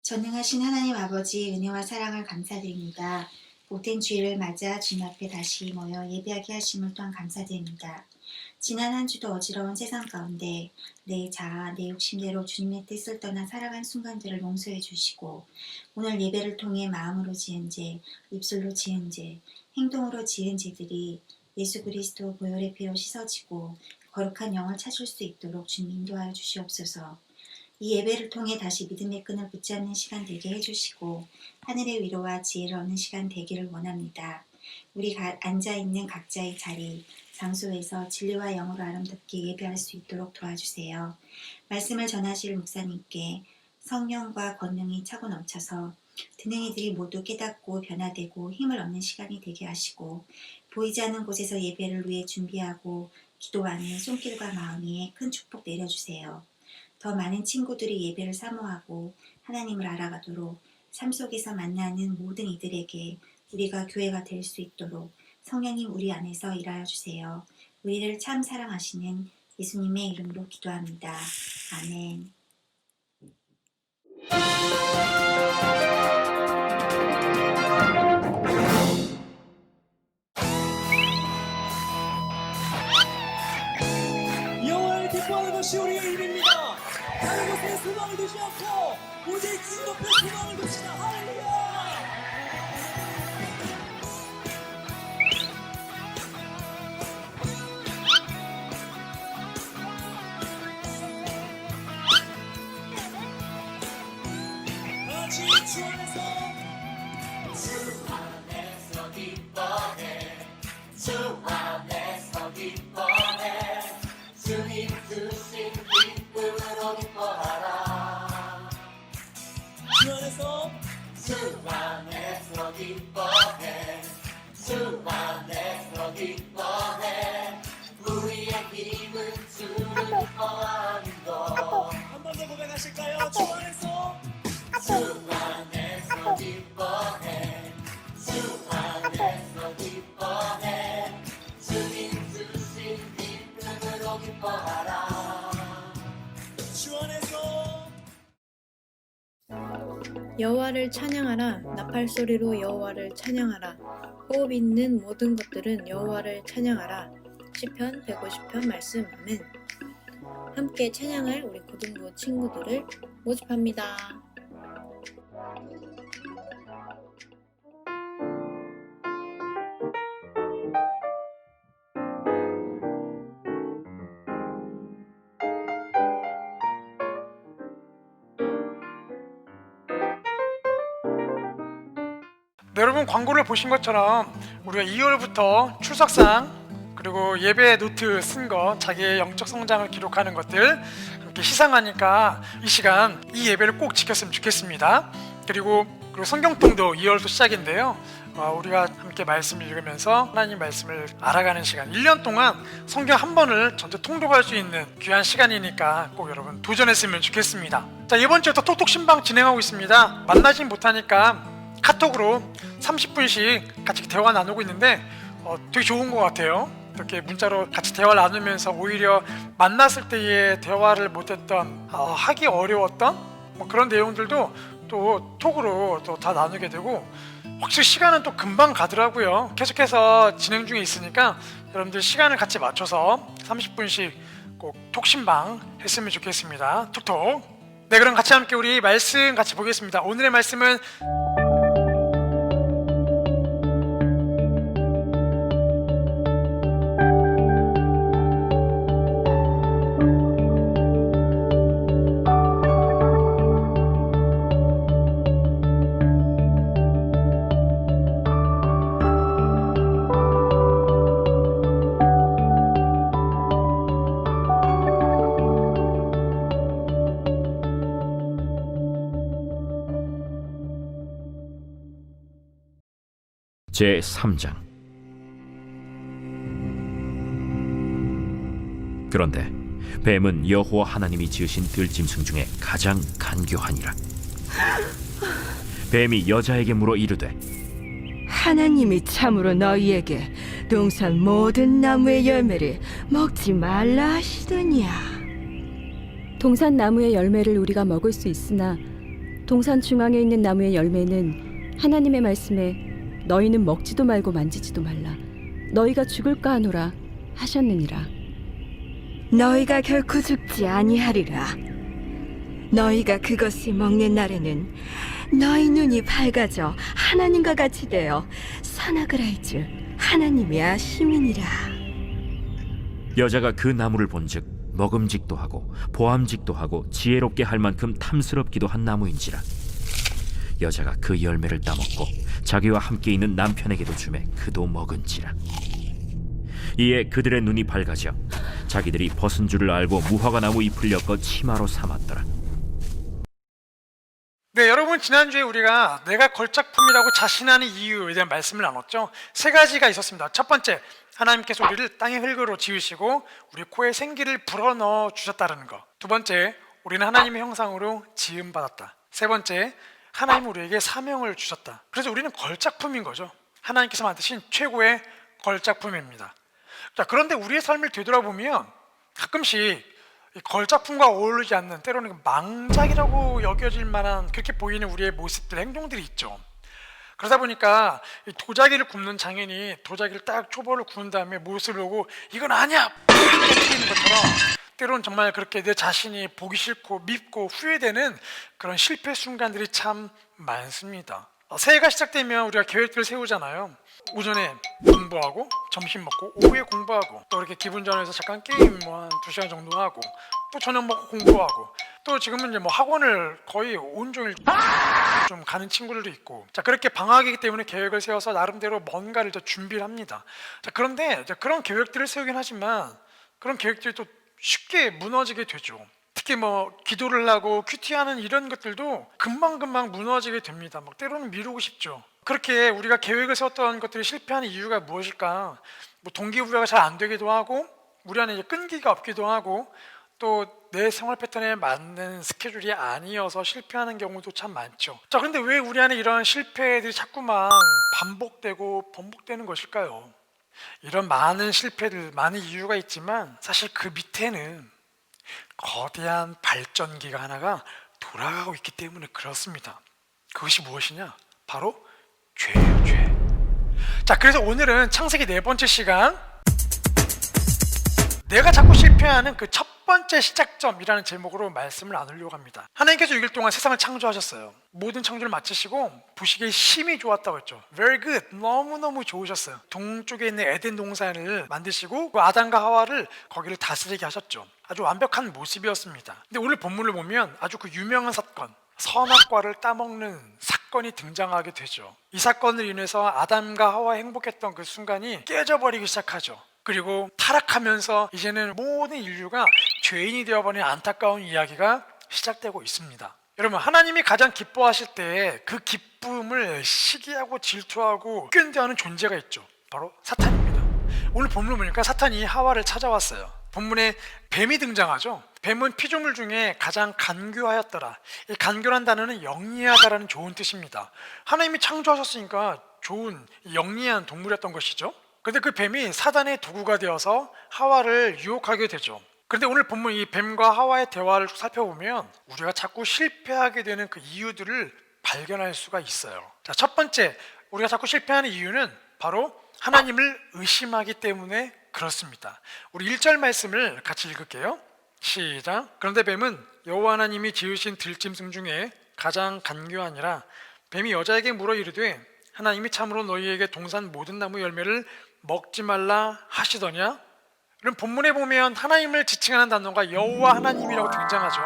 전능하신 하나님 아버지 은혜와 사랑을 감사드립니다. 복된 주일을 맞아 주님 앞에 다시 모여 예배하게 하심을 또한 감사드립니다. 지난 한 주도 어지러운 세상 가운데 내 자아, 내 욕심대로 주님의 뜻을 떠나 살아간 순간들을 용서해 주시고 오늘 예배를 통해 마음으로 지은 죄, 입술로 지은 죄, 행동으로 지은 죄들이 예수 그리스도 보혈의 피로 씻어지고 거룩한 영을 찾을 수 있도록 주님 인도하여 주시옵소서. 이 예배를 통해 다시 믿음의 끈을 붙잡는 시간 되게 해주시고 하늘의 위로와 지혜를 얻는 시간 되기를 원합니다. 우리 앉아있는 각자의 자리, 장소에서 진리와 영으로 아름답게 예배할 수 있도록 도와주세요. 말씀을 전하실 목사님께 성령과 권능이 차고 넘쳐서 듣는 이들이 모두 깨닫고 변화되고 힘을 얻는 시간이 되게 하시고 보이지 않는 곳에서 예배를 위해 준비하고 기도하는 손길과 마음 위에 큰 축복 내려주세요. 더 많은 친구들이 예배를 사모하고 하나님을 알아가도록 삶 속에서 만나는 모든 이들에게 우리가 교회가 될 수 있도록 성령님 우리 안에서 일하여 주세요. 우리를 참 사랑하시는 예수님의 이름으로 기도합니다. 아멘. 여호와를 기뻐하는 것이 우리의 일입니다. 다른 곳에 소망을 두지 않고 오직 주 높에 소망을 둡시다. 할렐루야. 같이 주 안에서 기뻐해. 주 안에서 기뻐해. 주님 주신 기쁨으로 기뻐하라. 주 안에서 기뻐해. 주 안에서 기뻐해. 우리의 힘은 주를 기뻐하는 것. 한 번 더 고백하실까요? 주 안에서 기뻐해. 주 안에서 기뻐해. 주님 주신 기쁨으로 기뻐하라. 주 안에서 여호와를 찬양하라. 나팔 소리로 여호와를 찬양하라. 호흡 있는 모든 것들은 여호와를 찬양하라. 시편 150편 말씀. 아멘. 함께 찬양할 우리 고등부 친구들을 모집합니다. 네, 여러분 광고를 보신 것처럼 우리가 2월부터 출석상 그리고 예배 노트 쓴 거, 자기의 영적 성장을 기록하는 것들 이렇게 시상하니까 이 시간 이 예배를 꼭 지켰으면 좋겠습니다. 그리고 성경통도 2월도 시작인데요. 우리가 함께 말씀을 읽으면서 하나님 말씀을 알아가는 시간, 1년 동안 성경 한 번을 전체 통독할 수 있는 귀한 시간이니까 꼭 여러분 도전했으면 좋겠습니다. 자, 이번 주에 또 톡톡 신방 진행하고 있습니다. 만나진 못하니까 카톡으로 30분씩 같이 대화 나누고 있는데 되게 좋은 것 같아요. 이렇게 문자로 같이 대화를 나누면서 오히려 만났을 때의 대화를 못했던 하기 어려웠던 그런 내용들도 또 톡으로 또 다 나누게 되고 확실히 시간은 또 금방 가더라고요. 계속해서 진행 중에 있으니까 여러분들 시간을 같이 맞춰서 30분씩 꼭 톡신방 했으면 좋겠습니다. 톡톡. 네, 그럼 같이 함께 우리 말씀 같이 보겠습니다. 오늘의 말씀은 제3장. 그런데 뱀은 여호와 하나님이 지으신 들짐승 중에 가장 간교하니라. 뱀이 여자에게 물어 이르되 하나님이 참으로 너희에게 동산 모든 나무의 열매를 먹지 말라 하시더냐. 동산 나무의 열매를 우리가 먹을 수 있으나 동산 중앙에 있는 나무의 열매는 하나님의 말씀에 너희는 먹지도 말고 만지지도 말라. 너희가 죽을까 하노라 하셨느니라. 너희가 결코 죽지 아니하리라. 너희가 그것을 먹는 날에는 너희 눈이 밝아져 하나님과 같이 되어 선악을 알 줄 하나님이 아심이니라. 여자가 그 나무를 본즉 먹음직도 하고 보암직도 하고 지혜롭게 할 만큼 탐스럽기도 한 나무인지라. 여자가 그 열매를 따먹고 자기와 함께 있는 남편에게도 주매 그도 먹은지라. 이에 그들의 눈이 밝아져 자기들이 벗은 줄을 알고 무화과 나무 잎을 엮어 치마로 삼았더라. 네, 여러분 지난주에 우리가 내가 걸작품이라고 자신하는 이유에 대한 말씀을 나눴죠. 세 가지가 있었습니다. 첫 번째, 하나님께서 우리를 땅의 흙으로 지으시고 우리 코에 생기를 불어넣어 주셨다는 거. 두 번째, 우리는 하나님의 형상으로 지음받았다. 세 번째, 하나님은 우리에게 사명을 주셨다. 그래서 우리는 걸작품인 거죠. 하나님께서 만드신 최고의 걸작품입니다. 자, 그런데 우리의 삶을 되돌아보면 가끔씩 이 걸작품과 어울리지 않는, 때로는 망작이라고 여겨질 만한 그렇게 보이는 우리의 모습들, 행동들이 있죠. 그러다 보니까 이 도자기를 굽는 장인이 도자기를 딱 초벌을 구운 다음에 모습을 보고 이건 아니야! 튀기는 것처럼 때로는 정말 그렇게 내 자신이 보기 싫고 밉고 후회되는 그런 실패 순간들이 참 많습니다. 새해가 시작되면 우리가 계획들을 세우잖아요. 오전에 공부하고 점심 먹고 오후에 공부하고 또 이렇게 기분 전환해서 잠깐 게임 한 2시간 정도 하고 또 저녁 먹고 공부하고 또 지금은 이제 학원을 거의 온종일 좀 가는 친구들도 있고, 자, 그렇게 방학이기 때문에 계획을 세워서 나름대로 뭔가를 더 준비를 합니다. 자, 그런데 그런 계획들을 세우긴 하지만 그런 계획들이 또 쉽게 무너지게 되죠. 특히 기도를 하고 큐티하는 이런 것들도 금방금방 무너지게 됩니다. 때로는 미루고 싶죠. 그렇게 우리가 계획을 세웠던 것들이 실패하는 이유가 무엇일까? 동기부여가 잘 안 되기도 하고 우리 안에 끈기가 없기도 하고 또 내 생활 패턴에 맞는 스케줄이 아니어서 실패하는 경우도 참 많죠. 자, 그런데 왜 우리 안에 이런 실패들이 자꾸만 반복되고 번복되는 것일까요? 이런 많은 실패들, 많은 이유가 있지만 사실 그 밑에는 거대한 발전기가 하나가 돌아가고 있기 때문에 그렇습니다. 그것이 무엇이냐? 바로 죄예요, 죄. 자, 그래서 오늘은 창세기 4번째 시간, 내가 자꾸 실패하는 그 첫 번째 시작점이라는 제목으로 말씀을 나누려고 합니다. 하나님께서 6일 동안 세상을 창조하셨어요. 모든 창조를 마치시고 보시기에 심히 좋았다고 했죠. Very good, 너무너무 좋으셨어요. 동쪽에 있는 에덴 동산을 만드시고 그 아담과 하와를 거기를 다스리게 하셨죠. 아주 완벽한 모습이었습니다. 근데 오늘 본문을 보면 아주 그 유명한 사건, 선악과를 따먹는 사건이 등장하게 되죠. 이 사건을 인해서 아담과 하와 행복했던 그 순간이 깨져버리기 시작하죠. 그리고 타락하면서 이제는 모든 인류가 죄인이 되어버린 안타까운 이야기가 시작되고 있습니다. 여러분, 하나님이 가장 기뻐하실 때 그 기쁨을 시기하고 질투하고 끈대하는 존재가 있죠. 바로 사탄입니다. 오늘 본문을 보니까 사탄이 하와를 찾아왔어요. 본문에 뱀이 등장하죠. 뱀은 피조물 중에 가장 간교하였더라. 이 간교란 단어는 영리하다라는 좋은 뜻입니다. 하나님이 창조하셨으니까 좋은 영리한 동물이었던 것이죠. 그런데 그 뱀이 사단의 도구가 되어서 하와를 유혹하게 되죠. 그런데 오늘 본문 이 뱀과 하와의 대화를 쭉 살펴보면 우리가 자꾸 실패하게 되는 그 이유들을 발견할 수가 있어요. 자, 첫 번째, 우리가 자꾸 실패하는 이유는 바로 하나님을 의심하기 때문에 그렇습니다. 우리 1절 말씀을 같이 읽을게요. 시작. 그런데 뱀은 여호와 하나님이 지으신 들짐승 중에 가장 간교하니라. 뱀이 여자에게 물어 이르되 하나님이 참으로 너희에게 동산 모든 나무 열매를 먹지 말라 하시더냐? 그럼 본문에 보면 하나님을 지칭하는 단어가 여호와 하나님이라고 등장하죠.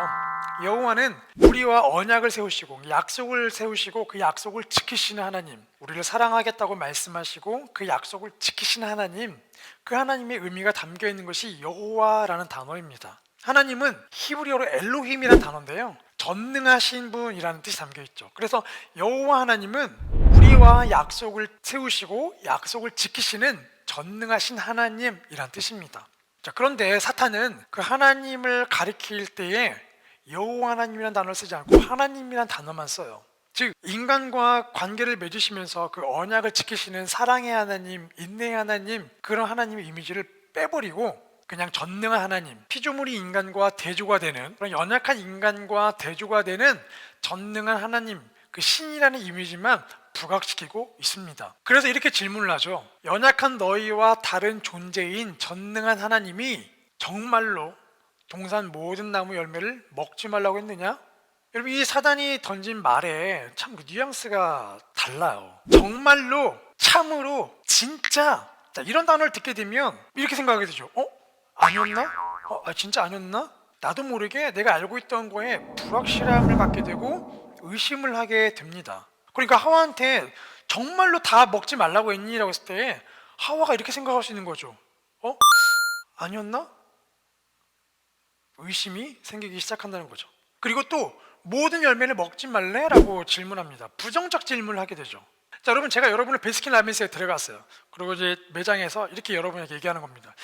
여호와는 우리와 언약을 세우시고 약속을 세우시고 그 약속을 지키시는 하나님, 우리를 사랑하겠다고 말씀하시고 그 약속을 지키시는 하나님, 그 하나님의 의미가 담겨 있는 것이 여호와라는 단어입니다. 하나님은 히브리어로 엘로힘이라는 단어인데요, 전능하신 분이라는 뜻이 담겨 있죠. 그래서 여호와 하나님은 우리와 약속을 세우시고 약속을 지키시는 전능하신 하나님이란 뜻입니다. 자, 그런데 사탄은 그 하나님을 가리킬 때에 여호와 하나님이라는 단어를 쓰지 않고 하나님이라는 단어만 써요. 즉 인간과 관계를 맺으시면서 그 언약을 지키시는 사랑의 하나님, 인내의 하나님, 그런 하나님의 이미지를 빼버리고 그냥 전능한 하나님, 피조물이 인간과 대조가 되는 그런 연약한 인간과 대조가 되는 전능한 하나님, 그 신이라는 이미지만 부각시키고 있습니다. 그래서 이렇게 질문을 하죠. 연약한 너희와 다른 존재인 전능한 하나님이 정말로 동산 모든 나무 열매를 먹지 말라고 했느냐? 여러분, 이 사단이 던진 말에 참 그 뉘앙스가 달라요. 정말로, 참으로, 진짜, 자, 이런 단어를 듣게 되면 이렇게 생각하게 되죠. 아니었나? 진짜 아니었나? 나도 모르게 내가 알고 있던 거에 불확실함을 갖게 되고 의심을 하게 됩니다. 그러니까 하와한테 정말로 다 먹지 말라고 했니? 라고 했을 때 하와가 이렇게 생각할 수 있는 거죠. 아니었나? 의심이 생기기 시작한다는 거죠. 그리고 또 모든 열매를 먹지 말래? 라고 질문합니다. 부정적 질문을 하게 되죠. 자, 여러분, 제가 여러분을 베스킨 라빈스에 데려갔어요. 그리고 이제 매장에서 이렇게 여러분에게 얘기하는 겁니다.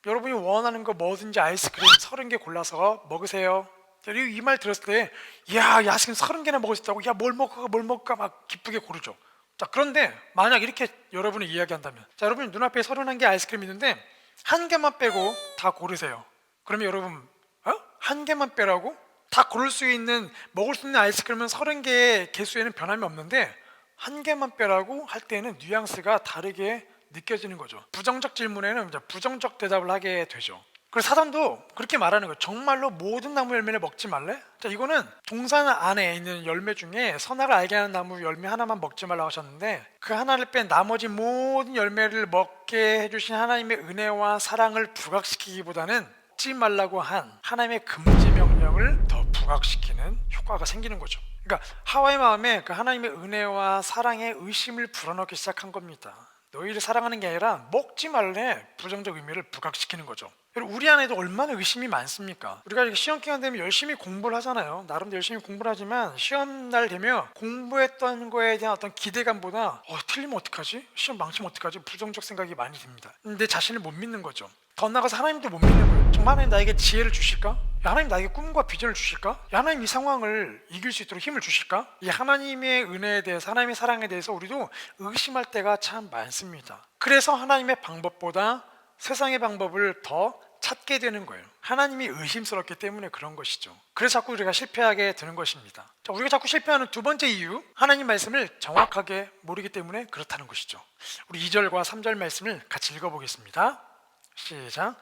여러분이 원하는 거 뭐든지 아이스크림 30개 골라서 먹으세요. 이 말 들었을 때, 야, 아이스크림 30개나 먹을 수 있다고? 야, 뭘 먹을까? 막 기쁘게 고르죠. 자, 그런데 만약 이렇게 여러분이 이야기한다면, 자, 여러분 눈앞에 31개 아이스크림 있는데 한 개만 빼고 다 고르세요. 그러면 여러분, 한 개만 빼라고? 다 고를 수 있는, 먹을 수 있는 아이스크림은 30개의 개수에는 변함이 없는데 한 개만 빼라고 할 때는 뉘앙스가 다르게 느껴지는 거죠. 부정적 질문에는 이제 부정적 대답을 하게 되죠. 그래서 사단도 그렇게 말하는 거예요. 정말로 모든 나무 열매를 먹지 말래? 자, 이거는 동산 안에 있는 열매 중에 선악을 알게 하는 나무 열매 하나만 먹지 말라고 하셨는데, 그 하나를 뺀 나머지 모든 열매를 먹게 해주신 하나님의 은혜와 사랑을 부각시키기보다는 먹지 말라고 한 하나님의 금지 명령을 더 부각시키는 효과가 생기는 거죠. 그러니까 하와의 마음에 그 하나님의 은혜와 사랑에 의심을 불어넣기 시작한 겁니다. 너희를 사랑하는 게 아니라 먹지 말래, 부정적 의미를 부각시키는 거죠. 우리 안에도 얼마나 의심이 많습니까? 우리가 시험 기간 되면 열심히 공부를 하잖아요. 나름대로 열심히 공부를 하지만 시험 날 되면 공부했던 거에 대한 어떤 기대감보다 틀리면 어떡하지? 시험 망치면 어떡하지? 부정적 생각이 많이 듭니다. 내 자신을 못 믿는 거죠. 더 나아가서 하나님도 못 믿는 거예요. 정말 하나님 나에게 지혜를 주실까? 하나님 나에게 꿈과 비전을 주실까? 하나님 이 상황을 이길 수 있도록 힘을 주실까? 이 하나님의 은혜에 대해서, 하나님의 사랑에 대해서 우리도 의심할 때가 참 많습니다. 그래서 하나님의 방법보다 세상의 방법을 더 찾게 되는 거예요. 하나님이 의심스럽기 때문에 그런 것이죠. 그래서 자꾸 우리가 실패하게 되는 것입니다. 자, 우리가 자꾸 실패하는 두 번째 이유, 하나님 말씀을 정확하게 모르기 때문에 그렇다는 것이죠. 우리 2절과 3절 말씀을 같이 읽어보겠습니다. 시작.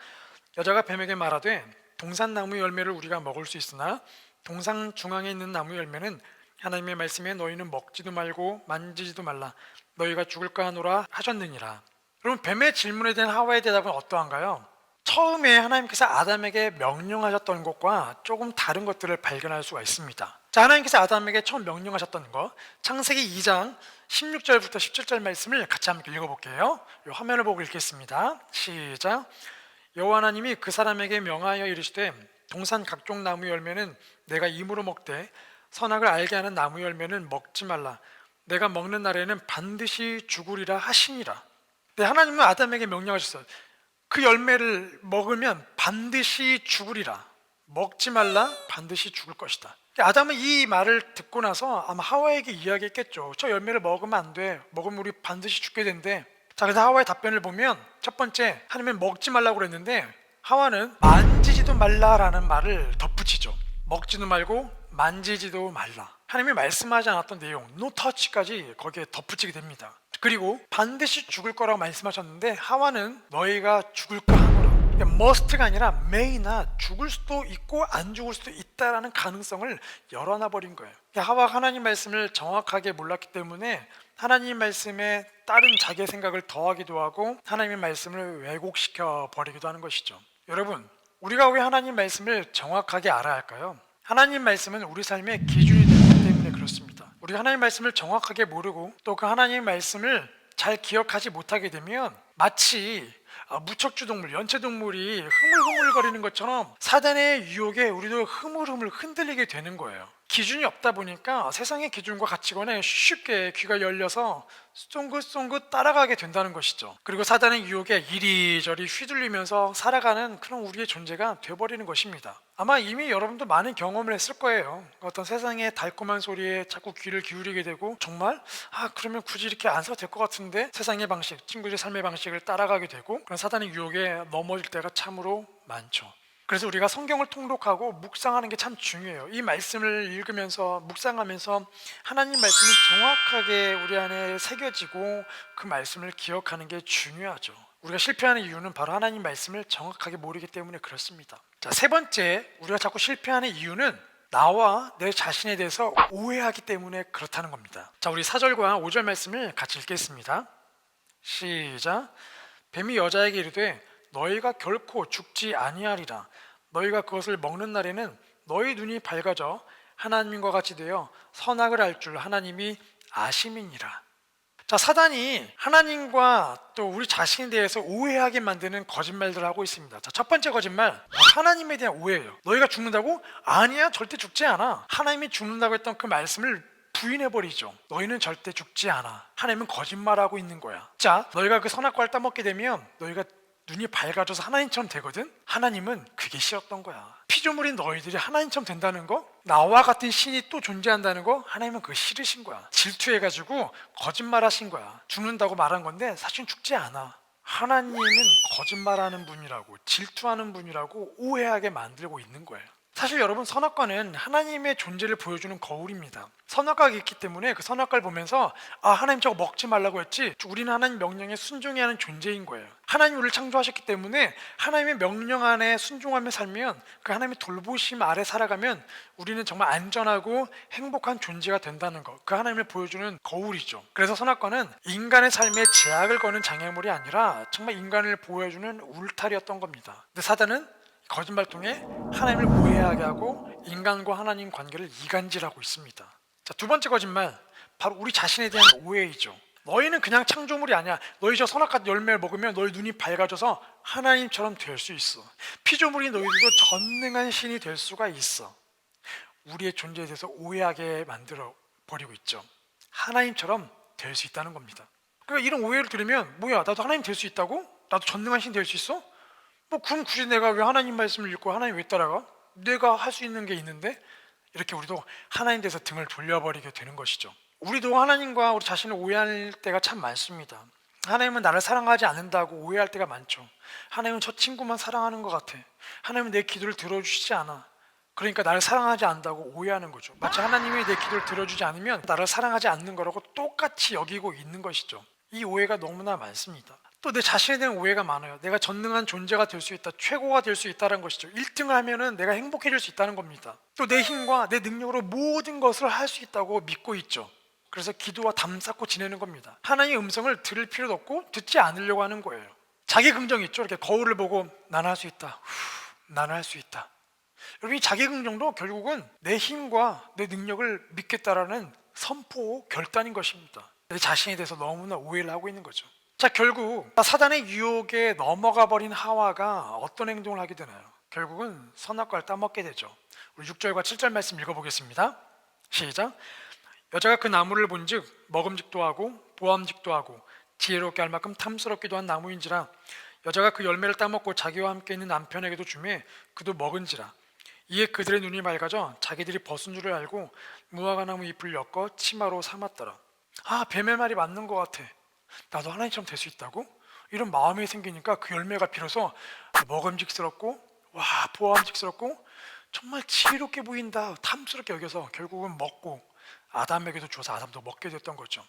여자가 뱀에게 말하되 동산나무 열매를 우리가 먹을 수 있으나 동산 중앙에 있는 나무 열매는 하나님의 말씀에 너희는 먹지도 말고 만지지도 말라, 너희가 죽을까 하노라 하셨느니라. 여러분, 뱀의 질문에 대한 하와의 대답은 어떠한가요? 처음에 하나님께서 아담에게 명령하셨던 것과 조금 다른 것들을 발견할 수가 있습니다. 자, 하나님께서 아담에게 처음 명령하셨던 것, 창세기 2장 16절부터 17절 말씀을 같이 함께 읽어볼게요. 이 화면을 보고 읽겠습니다. 시작. 여호와 하나님이 그 사람에게 명하여 이르시되 동산 각종 나무 열매는 내가 임으로 먹되 선악을 알게 하는 나무 열매는 먹지 말라, 내가 먹는 날에는 반드시 죽으리라 하시니라. 네, 하나님은 아담에게 명령하셨어요. 그 열매를 먹으면 반드시 죽으리라, 먹지 말라, 반드시 죽을 것이다. 아담은 이 말을 듣고 나서 아마 하와에게 이야기했겠죠. 저 열매를 먹으면 안 돼, 먹으면 우리 반드시 죽게 된대. 자, 그래서 하와의 답변을 보면 첫 번째, 하나님은 먹지 말라고 그랬는데 하와는 만지지도 말라라는 말을 덧붙이죠. 먹지도 말고 만지지도 말라. 하나님이 말씀하지 않았던 내용, no touch까지 거기에 덧붙이게 됩니다. 그리고 반드시 죽을 거라고 말씀하셨는데 하와는 너희가 죽을까 하노라. must가 아니라 may나 죽을 수도 있고 안 죽을 수도 있다라는 가능성을 열어놔버린 거예요. 하와가 하나님 말씀을 정확하게 몰랐기 때문에 하나님 말씀에 다른 자기의 생각을 더하기도 하고 하나님의 말씀을 왜곡시켜 버리기도 하는 것이죠. 여러분, 우리가 왜 하나님 말씀을 정확하게 알아야 할까요? 하나님 말씀은 우리 삶의 기준이 되기 때문에 그렇습니다. 우리가 하나님 말씀을 정확하게 모르고 또 그 하나님 말씀을 잘 기억하지 못하게 되면 마치 무척주 동물, 연체 동물이 흐물흐물거리는 것처럼 사단의 유혹에 우리도 흐물흐물 흔들리게 되는 거예요. 기준이 없다 보니까 세상의 기준과 가치관에 쉽게 귀가 열려서 쫑긋쫑긋 따라가게 된다는 것이죠. 그리고 사단의 유혹에 이리저리 휘둘리면서 살아가는 그런 우리의 존재가 되어버리는 것입니다. 아마 이미 여러분도 많은 경험을 했을 거예요. 어떤 세상의 달콤한 소리에 자꾸 귀를 기울이게 되고, 정말 그러면 굳이 이렇게 안 써도 될 것 같은데 세상의 방식, 친구들의 삶의 방식을 따라가게 되고, 그런 사단의 유혹에 넘어질 때가 참으로 많죠. 그래서 우리가 성경을 통독하고 묵상하는 게 참 중요해요. 이 말씀을 읽으면서 묵상하면서 하나님 말씀이 정확하게 우리 안에 새겨지고 그 말씀을 기억하는 게 중요하죠. 우리가 실패하는 이유는 바로 하나님 말씀을 정확하게 모르기 때문에 그렇습니다. 자, 세 번째, 우리가 자꾸 실패하는 이유는 나와 내 자신에 대해서 오해하기 때문에 그렇다는 겁니다. 자, 우리 4절과 5절 말씀을 같이 읽겠습니다. 시작. 뱀이 여자에게 이르되 너희가 결코 죽지 아니하리라. 너희가 그것을 먹는 날에는 너희 눈이 밝아져 하나님과 같이 되어 선악을 알 줄 하나님이 아심이니라. 자, 사단이 하나님과 또 우리 자신에 대해서 오해하게 만드는 거짓말들을 하고 있습니다. 자, 첫 번째 거짓말, 하나님에 대한 오해예요. 너희가 죽는다고? 아니야, 절대 죽지 않아. 하나님이 죽는다고 했던 그 말씀을 부인해버리죠. 너희는 절대 죽지 않아. 하나님은 거짓말하고 있는 거야. 자, 너희가 그 선악과를 따먹게 되면 너희가 눈이 밝아져서 하나님처럼 되거든? 하나님은 그게 싫었던 거야. 피조물인 너희들이 하나님처럼 된다는 거, 나와 같은 신이 또 존재한다는 거, 하나님은 그거 싫으신 거야. 질투해가지고 거짓말하신 거야. 죽는다고 말한 건데 사실은 죽지 않아. 하나님은 거짓말하는 분이라고, 질투하는 분이라고 오해하게 만들고 있는 거예요. 사실 여러분, 선악과는 하나님의 존재를 보여주는 거울입니다. 선악과가 있기 때문에 그 선악과를 보면서 하나님 저거 먹지 말라고 했지, 우리는 하나님 명령에 순종해야 하는 존재인 거예요. 하나님 우리를 창조하셨기 때문에 하나님의 명령 안에 순종하며 살면, 그 하나님의 돌보심 아래 살아가면 우리는 정말 안전하고 행복한 존재가 된다는 것, 그 하나님을 보여주는 거울이죠. 그래서 선악과는 인간의 삶에 제약을 거는 장애물이 아니라 정말 인간을 보여주는 울타리였던 겁니다. 근데 사단은 거짓말 통해 하나님을 오해하게 하고 인간과 하나님 관계를 이간질하고 있습니다. 자, 두 번째 거짓말, 바로 우리 자신에 대한 오해이죠. 너희는 그냥 창조물이 아니야. 너희 저 선악과 열매를 먹으면 너희 눈이 밝아져서 하나님처럼 될 수 있어. 피조물인 너희들도 전능한 신이 될 수가 있어. 우리의 존재에 대해서 오해하게 만들어 버리고 있죠. 하나님처럼 될 수 있다는 겁니다. 그러니까 이런 오해를 들으면, 뭐야, 나도 하나님 될 수 있다고? 나도 전능한 신 될 수 있어? 그럼 굳이 내가 왜 하나님 말씀을 읽고 하나님 왜 따라가? 내가 할 수 있는 게 있는데? 이렇게 우리도 하나님 대해서 등을 돌려버리게 되는 것이죠. 우리도 하나님과 우리 자신을 오해할 때가 참 많습니다. 하나님은 나를 사랑하지 않는다고 오해할 때가 많죠. 하나님은 저 친구만 사랑하는 것 같아. 하나님은 내 기도를 들어주시지 않아. 그러니까 나를 사랑하지 않는다고 오해하는 거죠. 마치 하나님이 내 기도를 들어주지 않으면 나를 사랑하지 않는 거라고 똑같이 여기고 있는 것이죠. 이 오해가 너무나 많습니다. 또 내 자신에 대한 오해가 많아요. 내가 전능한 존재가 될 수 있다, 최고가 될 수 있다는 것이죠. 1등을 하면은 내가 행복해질 수 있다는 겁니다. 또 내 힘과 내 능력으로 모든 것을 할 수 있다고 믿고 있죠. 그래서 기도와 담 쌓고 지내는 겁니다. 하나님의 음성을 들을 필요도 없고 듣지 않으려고 하는 거예요. 자기 긍정이 있죠. 이렇게 거울을 보고 나는 할 수 있다, 나는 할 수 있다. 여러분, 이 자기 긍정도 결국은 내 힘과 내 능력을 믿겠다라는 선포, 결단인 것입니다. 내 자신에 대해서 너무나 오해를 하고 있는 거죠. 자, 결국 사단의 유혹에 넘어가 버린 하와가 어떤 행동을 하게 되나요? 결국은 선악과를 따먹게 되죠. 우리 6절과 7절 말씀 읽어보겠습니다. 시작. 여자가 그 나무를 본즉 먹음직도 하고 보암직도 하고 지혜롭게 할 만큼 탐스럽기도 한 나무인지라. 여자가 그 열매를 따먹고 자기와 함께 있는 남편에게도 주매 그도 먹은지라. 이에 그들의 눈이 맑아져 자기들이 벗은 줄을 알고 무화과나무 잎을 엮어 치마로 삼았더라. 뱀의 말이 맞는 것 같아. 나도 하나님처럼 될 수 있다고? 이런 마음이 생기니까 그 열매가 비로소 먹음직스럽고 보암직스럽고 정말 지혜롭게 보인다, 탐스럽게 여겨서 결국은 먹고 아담에게도 줘서 아담도 먹게 됐던 거죠.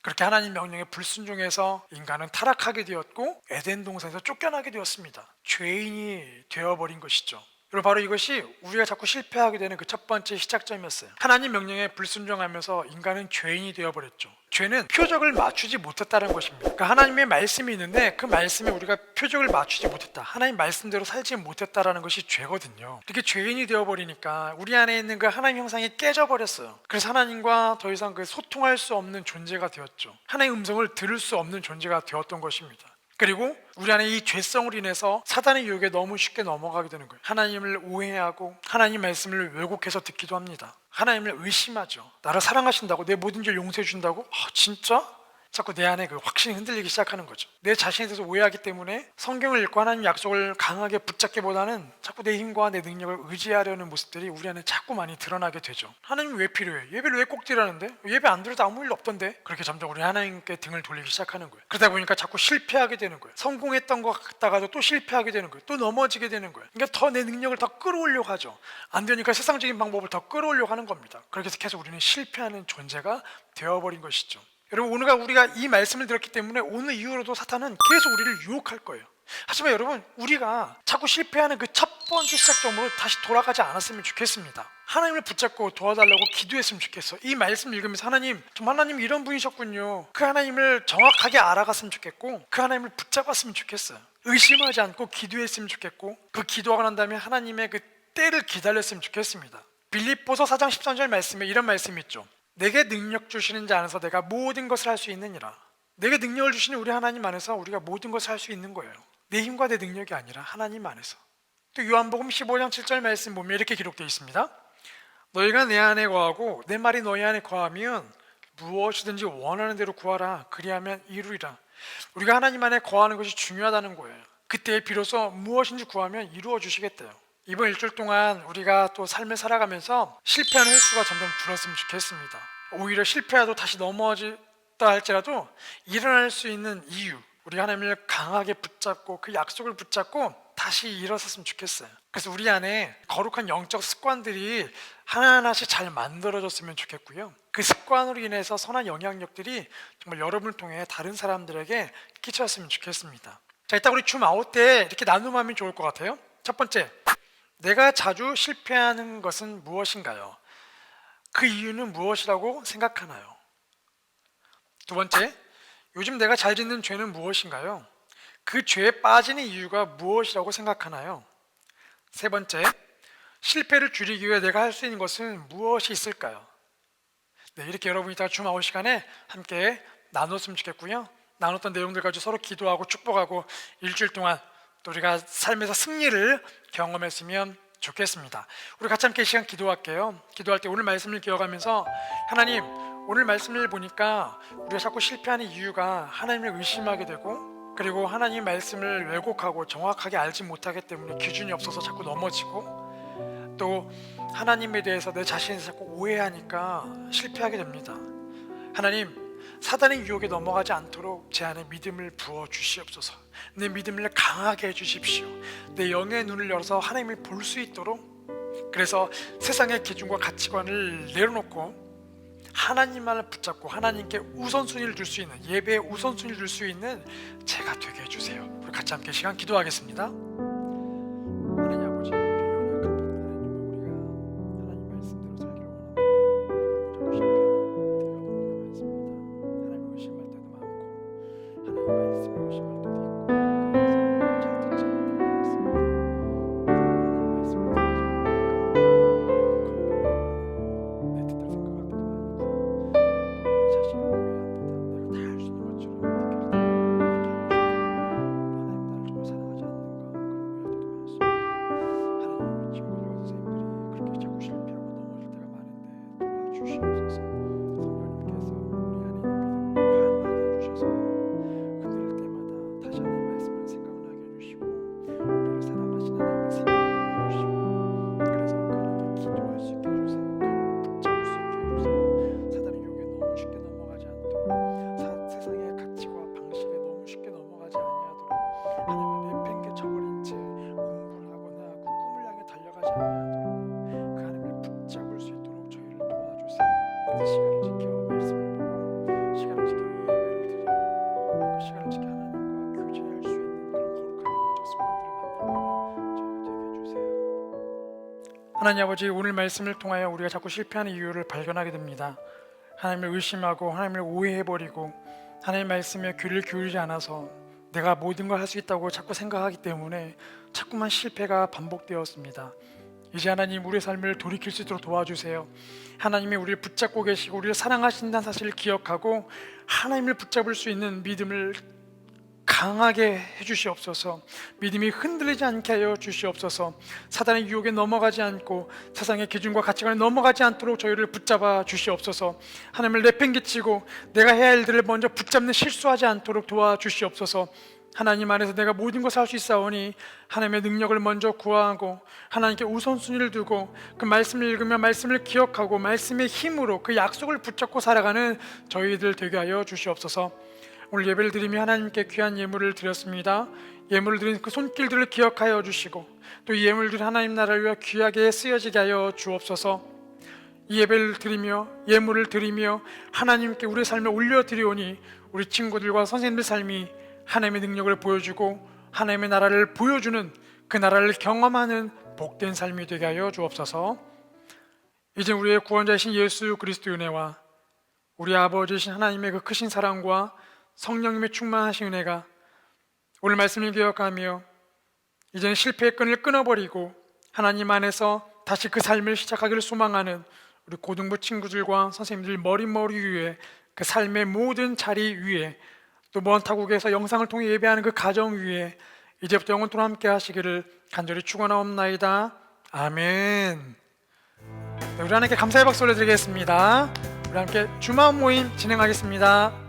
그렇게 하나님 명령에 불순종해서 인간은 타락하게 되었고 에덴 동산에서 쫓겨나게 되었습니다. 죄인이 되어버린 것이죠. 그리고 바로 이것이 우리가 자꾸 실패하게 되는 그 첫 번째 시작점이었어요. 하나님 명령에 불순종하면서 인간은 죄인이 되어버렸죠. 죄는 표적을 맞추지 못했다는 것입니다. 그러니까 하나님의 말씀이 있는데 그 말씀에 우리가 표적을 맞추지 못했다, 하나님 말씀대로 살지 못했다라는 것이 죄거든요. 이렇게 죄인이 되어버리니까 우리 안에 있는 그 하나님 형상이 깨져버렸어요. 그래서 하나님과 더 이상 그 소통할 수 없는 존재가 되었죠. 하나님의 음성을 들을 수 없는 존재가 되었던 것입니다. 그리고 우리 안에 이 죄성으로 인해서 사단의 유혹에 너무 쉽게 넘어가게 되는 거예요. 하나님을 오해하고 하나님 말씀을 왜곡해서 듣기도 합니다. 하나님을 의심하죠. 나를 사랑하신다고, 내 모든 죄를 용서해 준다고? 진짜? 자꾸 내 안에 그 확신이 흔들리기 시작하는 거죠. 내 자신에 대해서 오해하기 때문에 성경을 읽고 하나님 약속을 강하게 붙잡기보다는 자꾸 내 힘과 내 능력을 의지하려는 모습들이 우리 안에 자꾸 많이 드러나게 되죠. 하나님 왜 필요해? 예배를 왜 꼭 드리라는데? 예배 안 드려도 아무 일 없던데? 그렇게 점점 우리 하나님께 등을 돌리기 시작하는 거예요. 그러다 보니까 자꾸 실패하게 되는 거예요. 성공했던 것 같다가도 또 실패하게 되는 거예요. 또 넘어지게 되는 거예요. 그러니까 더 내 능력을 더 끌어올려고 하죠. 안 되니까 세상적인 방법을 더 끌어올려고 하는 겁니다. 그렇게 해서 계속 우리는 실패하는 존재가 되어버린 것이죠. 여러분, 오늘 우리가 이 말씀을 들었기 때문에 오늘 이후로도 사탄은 계속 우리를 유혹할 거예요. 하지만 여러분, 우리가 자꾸 실패하는 그 첫 번째 시작점으로 다시 돌아가지 않았으면 좋겠습니다. 하나님을 붙잡고 도와달라고 기도했으면 좋겠어. 이 말씀 읽으면서 하나님, 좀 하나님 이런 분이셨군요. 그 하나님을 정확하게 알아갔으면 좋겠고 그 하나님을 붙잡았으면 좋겠어요. 의심하지 않고 기도했으면 좋겠고 그 기도하고 난 다음에 하나님의 그 때를 기다렸으면 좋겠습니다. 빌립보서 4장 13절 말씀에 이런 말씀이 있죠. 내게 능력 주시는 자 안에서 내가 모든 것을 할 수 있느니라. 내게 능력을 주시는 우리 하나님 안에서 우리가 모든 것을 할 수 있는 거예요. 내 힘과 내 능력이 아니라 하나님 안에서. 또 요한복음 15장 7절 말씀 보면 이렇게 기록되어 있습니다. 너희가 내 안에 거하고 내 말이 너희 안에 거하면 무엇이든지 원하는 대로 구하라. 그리하면 이루리라. 우리가 하나님 안에 거하는 것이 중요하다는 거예요. 그때 비로소 무엇인지 구하면 이루어 주시겠대요. 이번 일주일 동안 우리가 또 삶을 살아가면서 실패하는 횟수가 점점 줄었으면 좋겠습니다. 오히려 실패해도 다시 넘어지다 할지라도 일어날 수 있는 이유, 우리 하나님을 강하게 붙잡고 그 약속을 붙잡고 다시 일어섰으면 좋겠어요. 그래서 우리 안에 거룩한 영적 습관들이 하나하나씩 잘 만들어졌으면 좋겠고요. 그 습관으로 인해서 선한 영향력들이 정말 여러분을 통해 다른 사람들에게 끼쳤으면 좋겠습니다. 자, 이따 우리 줌 아웃 때 이렇게 나눔하면 좋을 것 같아요. 첫 번째, 내가 자주 실패하는 것은 무엇인가요? 그 이유는 무엇이라고 생각하나요? 두 번째, 요즘 내가 잘 짓는 죄는 무엇인가요? 그 죄에 빠지는 이유가 무엇이라고 생각하나요? 세 번째, 실패를 줄이기 위해 내가 할 수 있는 것은 무엇이 있을까요? 네, 이렇게 여러분이 다 줌 아웃 시간에 함께 나눴으면 좋겠고요. 나눴던 내용들 가지고 서로 기도하고 축복하고 일주일 동안 또 우리가 삶에서 승리를 경험했으면 좋겠습니다. 우리 같이 함께 이 시간 기도할게요. 기도할 때 오늘 말씀을 기억하면서 하나님, 오늘 말씀을 보니까 우리가 자꾸 실패하는 이유가 하나님을 의심하게 되고 그리고 하나님 말씀을 왜곡하고 정확하게 알지 못하기 때문에 기준이 없어서 자꾸 넘어지고 또 하나님에 대해서 내 자신을 자꾸 오해하니까 실패하게 됩니다. 하나님, 사단의 유혹에 넘어가지 않도록 제 안에 믿음을 부어 주시옵소서. 내 믿음을 강하게 해주십시오. 내 영의 눈을 열어서 하나님을 볼 수 있도록, 그래서 세상의 기준과 가치관을 내려놓고 하나님만을 붙잡고 하나님께 우선순위를 줄 수 있는, 예배에 우선순위를 줄 수 있는 제가 되게 해주세요. 우리 같이 함께 시간 기도하겠습니다. 하나님 아버지, 연약한 것 하나님을 우리가 하나님 말씀대로 살기를 원합니다. 자꾸 실패하는 때가 너무나 많습니다. 하나님을 의심할 때도 많고 하나님 말씀을 의심할 때도 있고 그래서 잘 듣지 않는 때가 많습니다. 하나님 말씀을 듣지 않고 내 뜻대로 생각할 때도 많고 내 자신을 오해합니다. 내가 다 할 수 있는 것처럼 느낄 때도 많고 하나님 나를 정말 사랑하지 않는가 그런 오해할 때도 많습니다. 하나님 우리 친구들과 선생님들이 그렇게 자꾸 실패하고 넘어질 때가 많은데 도와주시옵소서. 성령님께서 우리 안에 있는 믿음을 강하게 해주셔서 흔들릴 때마다 다시 하나님 말씀을 생각나게 해주시고 우리를 사랑하시는 하나님을 생각나게 해주시고 그래서 하나님께 기도할 수 있게 해주세요. 하나님을 붙잡을 수 있게 해주세요. 사단의 유혹에 너무 쉽게 넘어가지 않도록 세상의 가치와 방식에 너무 쉽게 넘어가지 아니하도록 하나님을 내팽개쳐버린 채 공부를 하거나 그 꿈을 향해 달려가지 아니하도록 그 하나님을 붙잡을 수 있도록 저희를 도와주세요. 그래서 시간을 지켜 말씀을 보고 시간을 지켜 예배를 드리고 그 시간을 지켜 하나님과 교제할 수 있는 그런 거룩한 영적 습관들을 만들어가는 저희가 되게 해주세요. 하나님 아버지, 오늘 말씀을 통하여 우리가 자꾸 실패하는 이유를 발견하게 됩니다. 하나님을 의심하고 하나님을 오해해버리고 하나님 말씀에 귀를 기울이지 않아서 내가 모든 걸 할 수 있다고 자꾸 생각하기 때문에 자꾸만 실패가 반복되었습니다. 이제 하나님, 우리의 삶을 돌이킬 수 있도록 도와주세요. 하나님이 우리를 붙잡고 계시고 우리를 사랑하신다는 사실을 기억하고 하나님을 붙잡을 수 있는 믿음을 강하게 해주시옵소서. 믿음이 흔들리지 않게 하여 주시옵소서. 사단의 유혹에 넘어가지 않고 세상의 기준과 가치관에 넘어가지 않도록 저희를 붙잡아 주시옵소서. 하나님을 내팽개치고 내가 해야 할 일들을 먼저 붙잡는 실수하지 않도록 도와주시옵소서. 하나님 안에서 내가 모든 것을 할 수 있사오니 하나님의 능력을 먼저 구하고 하나님께 우선순위를 두고 그 말씀을 읽으며 말씀을 기억하고 말씀의 힘으로 그 약속을 붙잡고 살아가는 저희들 되게 하여 주시옵소서. 오늘 예배를 드리며 하나님께 귀한 예물을 드렸습니다. 예물을 드린 그 손길들을 기억하여 주시고 또 이 예물들이 하나님 나라를 위하여 귀하게 쓰여지게 하여 주옵소서. 이 예배를 드리며 예물을 드리며 하나님께 우리의 삶을 올려드리오니 우리 친구들과 선생님들 삶이 하나님의 능력을 보여주고 하나님의 나라를 보여주는 그 나라를 경험하는 복된 삶이 되게 하여 주옵소서. 이제 우리의 구원자이신 예수 그리스도의 은혜와 우리 아버지이신 하나님의 그 크신 사랑과 성령님의 충만하신 은혜가 오늘 말씀을 기억하며 이제는 실패의 끈을 끊어버리고 하나님 안에서 다시 그 삶을 시작하기를 소망하는 우리 고등부 친구들과 선생님들 머리 위에 그 삶의 모든 자리 위에 또 먼 타국에서 영상을 통해 예배하는 그 가정 위에 이제부터 영원토록 함께 하시기를 간절히 축원하옵나이다. 아멘. 네, 우리 하나님께 감사의 박수 올려드리겠습니다. 우리 함께 주마음 모임 진행하겠습니다.